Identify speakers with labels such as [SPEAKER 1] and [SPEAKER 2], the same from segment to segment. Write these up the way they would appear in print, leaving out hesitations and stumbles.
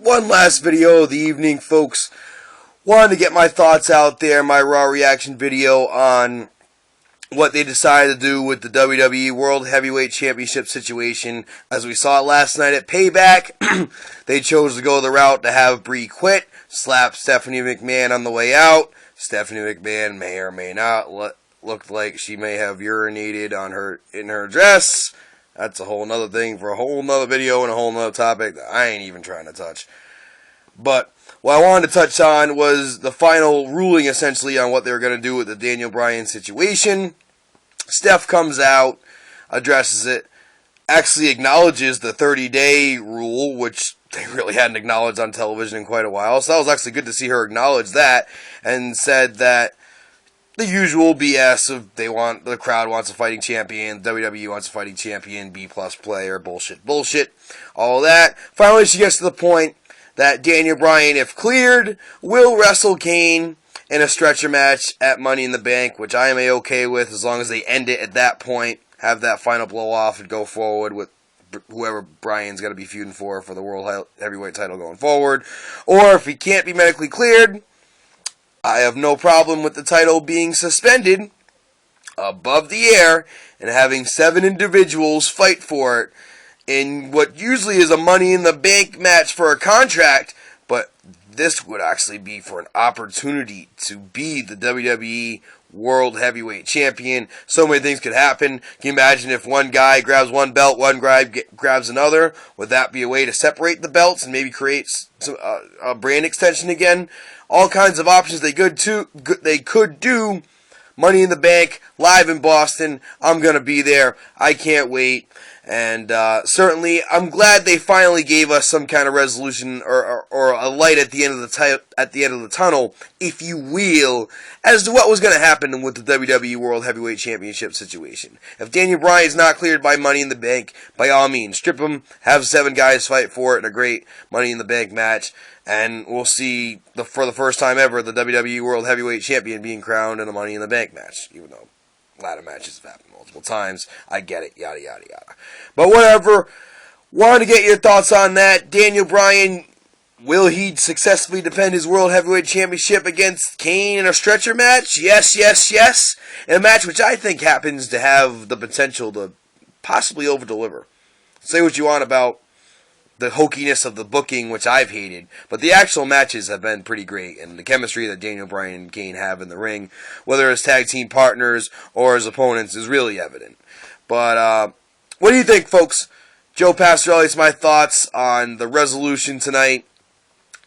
[SPEAKER 1] one last video of the evening, folks. Wanted to get my thoughts out there, my raw reaction video on what they decided to do with the WWE World Heavyweight Championship situation. As we saw last night at Payback, they chose to go the route to have Brie quit, slap Stephanie McMahon on the way out. Stephanie McMahon may or may not looked like she may have urinated in her dress. That's a whole nother thing for a whole nother video and a whole nother topic that I ain't even trying to touch. But what I wanted to touch on was the final ruling, essentially, on what they were going to do with the Daniel Bryan situation. Steph comes out, addresses it, actually acknowledges the 30-day rule, which they really hadn't acknowledged on television in quite a while. So that was actually good to see her acknowledge that, and said that the usual BS of the crowd wants a fighting champion, WWE wants a fighting champion, B-plus player, bullshit, all that. Finally, she gets to the point that Daniel Bryan, if cleared, will wrestle Kane in a stretcher match at Money in the Bank, which I am okay with as long as they end it at that point, have that final blow off and go forward with whoever Bryan's going to be feuding for the World Heavyweight title going forward. Or if he can't be medically cleared, I have no problem with the title being suspended above the air and having 7 individuals fight for it in what usually is a Money in the Bank match for a contract, but this would actually be for an opportunity to be the WWE World Heavyweight Champion. So many things could happen. Can you imagine if one guy grabs one belt, one guy grabs another? Would that be a way to separate the belts and maybe create a brand extension again? All kinds of options they could do. Money in the Bank, live in Boston. I'm going to be there. I can't wait. And certainly, I'm glad they finally gave us some kind of resolution or a light at the end of the tunnel, if you will, as to what was going to happen with the WWE World Heavyweight Championship situation. If Daniel Bryan is not cleared by Money in the Bank, by all means, strip him, have 7 guys fight for it in a great Money in the Bank match, and we'll see, for the first time ever, the WWE World Heavyweight Champion being crowned in a Money in the Bank match, even though ladder matches have happened multiple times. I get it, yada, yada, yada. But whatever. Wanted to get your thoughts on that. Daniel Bryan, will he successfully defend his World Heavyweight Championship against Kane in a stretcher match? Yes, yes, yes. In a match which I think happens to have the potential to possibly over-deliver. Say what you want about the hokiness of the booking, which I've hated, but the actual matches have been pretty great, and the chemistry that Daniel Bryan and Kane have in the ring, whether as tag team partners or as opponents, is really evident. But what do you think, folks? Joe Pastorelli's my thoughts on the resolution tonight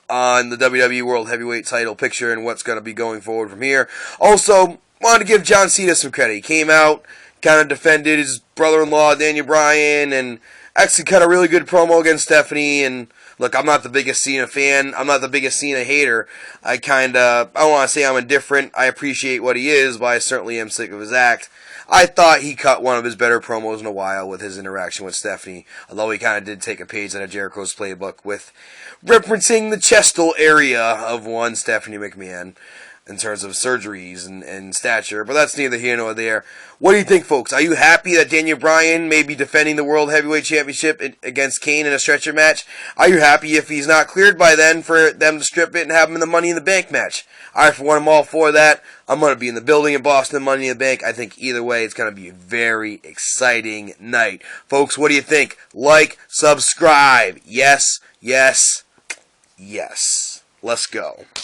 [SPEAKER 1] on the WWE World Heavyweight title picture and what's going to be going forward from here. Also, wanted to give John Cena some credit. He came out, kind of defended his brother-in-law, Daniel Bryan, and actually cut a really good promo against Stephanie. And look, I'm not the biggest Cena fan. I'm not the biggest Cena hater. I don't want to say I'm indifferent. I appreciate what he is, but I certainly am sick of his act. I thought he cut one of his better promos in a while with his interaction with Stephanie, although he kind of did take a page out of Jericho's playbook with referencing the chestal area of one Stephanie McMahon in terms of surgeries and stature, but that's neither here nor there. What do you think, folks? Are you happy that Daniel Bryan may be defending the World Heavyweight Championship against Kane in a stretcher match? Are you happy if he's not cleared by then for them to strip it and have him in the Money in the Bank match? I, for one, am all for that. I'm going to be in the building in Boston, Money in the Bank. I think either way, it's going to be a very exciting night. Folks, what do you think? Like, subscribe. Yes, yes, yes. Let's go.